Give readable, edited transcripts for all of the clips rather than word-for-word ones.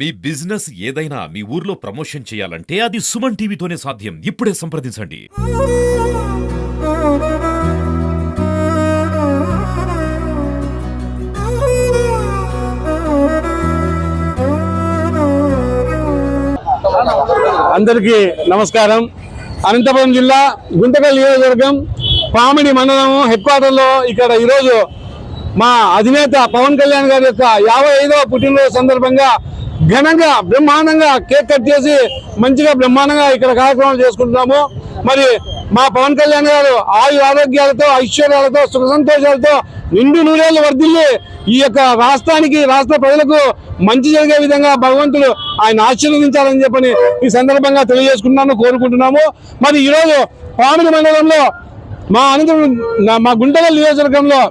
మీ business ఏదైనా మీ ఊర్లో promotion చేయాలంటే అది సుమన్ టీవీతోనే సాధ్యం. ఇప్పుడే సంప్రదించండి. అందరికీ నమస్కారం. అనంతపురం జిల్లా గుంతకల్ నియోజకవర్గం పామిడి మండలం హెడ్ క్వార్టర్లో ఇక్కడ ఈరోజు మా అధినేత పవన్ కళ్యాణ్ గారి యొక్క 55వ పుట్టినరోజు సందర్భంగా ఘనంగా బ్రహ్మాండంగా కేక్ కట్ చేసి మంచిగా బ్రహ్మాండంగా ఇక్కడ కార్యక్రమాలు చేసుకుంటున్నాము. మరి మా పవన్ కళ్యాణ్ గారు ఆయు ఆరోగ్యాలతో ఐశ్వర్యాలతో సుఖ సంతోషాలతో నిండు నూరేళ్లు వర్ధిల్లి ఈ యొక్క రాష్ట్రానికి రాష్ట్ర ప్రజలకు మంచి జరిగే విధంగా భగవంతుడు ఆయన ఆశీర్వదించాలని చెప్పని ఈ సందర్భంగా తెలియజేసుకుంటున్నాను, కోరుకుంటున్నాము. మరి ఈరోజు పామిడి మండలంలో మా గుంటకల్ నియోజకవర్గంలో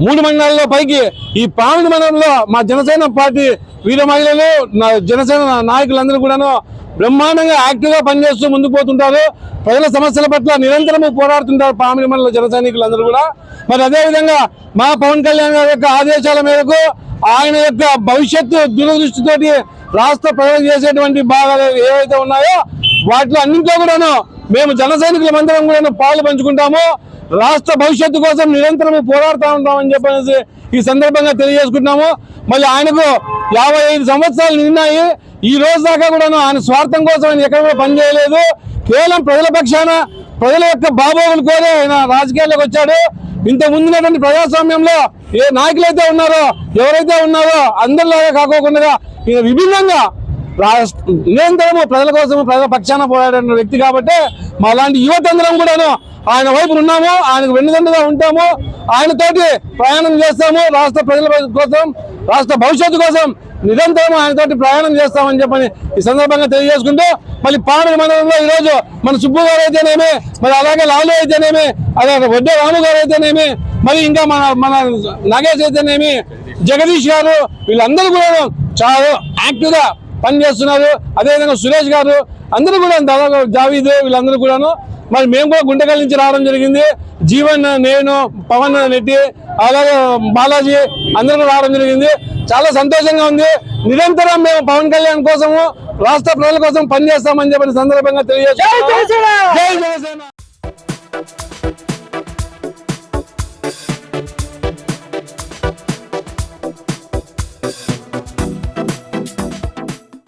3 మండలాల్లో పైకి ఈ పామిడి మండలంలో మా జనసేన పార్టీ వీర మహిళలు జనసేన నాయకులందరూ కూడాను బ్రహ్మాండంగా యాక్టివ్గా పనిచేస్తూ ముందుకు పోతుంటారు. ప్రజల సమస్యల పట్ల నిరంతరము పోరాడుతుంటారు పామిడి మండల జన సైనికులందరూ కూడా. మరి అదేవిధంగా మా పవన్ కళ్యాణ్ గారి యొక్క ఆదేశాల మేరకు ఆయన యొక్క భవిష్యత్తు దూరదృష్టితోటి రాష్ట్ర ప్రజలు చేసేటువంటి భాగాలు ఏవైతే ఉన్నాయో వాటిలో అన్నింటిలో కూడాను మేము జన సైనికులందరం కూడా పాలు పంచుకుంటాము. రాష్ట్ర భవిష్యత్తు కోసం నిరంతరం పోరాడుతూ ఉంటామని చెప్పేసి ఈ సందర్భంగా తెలియజేసుకుంటున్నాము. మళ్ళీ ఆయనకు 55 సంవత్సరాలు నిన్నాయి. ఈ రోజు దాకా కూడా ఆయన స్వార్థం కోసం ఆయన ఎక్కడ కూడా పనిచేయలేదు. కేవలం ప్రజల పక్షాన ప్రజల యొక్క బాగోగులు కోరి ఆయన రాజకీయాల్లోకి వచ్చాడు. ఇంత ముందున్నటువంటి ప్రజాస్వామ్యంలో ఏ నాయకులైతే ఉన్నారో ఎవరైతే ఉన్నారో అందరిలాగా కాకోకుండా ఈయన విభిన్నంగా నిరంతరము ప్రజల కోసం ప్రజల పక్షాన పోరాడిన వ్యక్తి కాబట్టి మా లాంటి యువతందరం కూడాను ఆయన వైపు ఉన్నాము, ఆయనకు వెన్నుదండగా ఉంటాము, ఆయనతోటి ప్రయాణం చేస్తాము. రాష్ట్ర ప్రజల కోసం రాష్ట్ర భవిష్యత్తు కోసం నిరంతరం ఆయనతోటి ప్రయాణం చేస్తామని చెప్పని ఈ సందర్భంగా తెలియజేసుకుంటూ మళ్ళీ పామిడి మండలంలో ఈరోజు మన సుబ్బు గారు అయితేనేమి, మరి అలాగే లాలు అయితేనేమి, అలాగే వడ్డే రాము గారు అయితేనేమి, మరి ఇంకా మన నాగేష్ అయితేనేమి, జగదీష్ గారు వీళ్ళందరూ కూడా చాలా యాక్టివ్గా పనిచేస్తున్నారు. అదేవిధంగా సురేష్ గారు అందరూ కూడా దాదాపు జావీద్ వీళ్ళందరూ కూడాను. మరి మేము కూడా గుంటకల్ నుంచి రావడం జరిగింది. జీవన్, నేను, పవన్ రెడ్డి, అలాగే బాలాజీ అందరూ రావడం జరిగింది. చాలా సంతోషంగా ఉంది. నిరంతరం మేము పవన్ కళ్యాణ్ కోసము రాష్ట్ర ప్రజల కోసం పనిచేస్తామని చెప్పిన సందర్భంగా తెలియజేస్తున్నాం. జై జనసేన.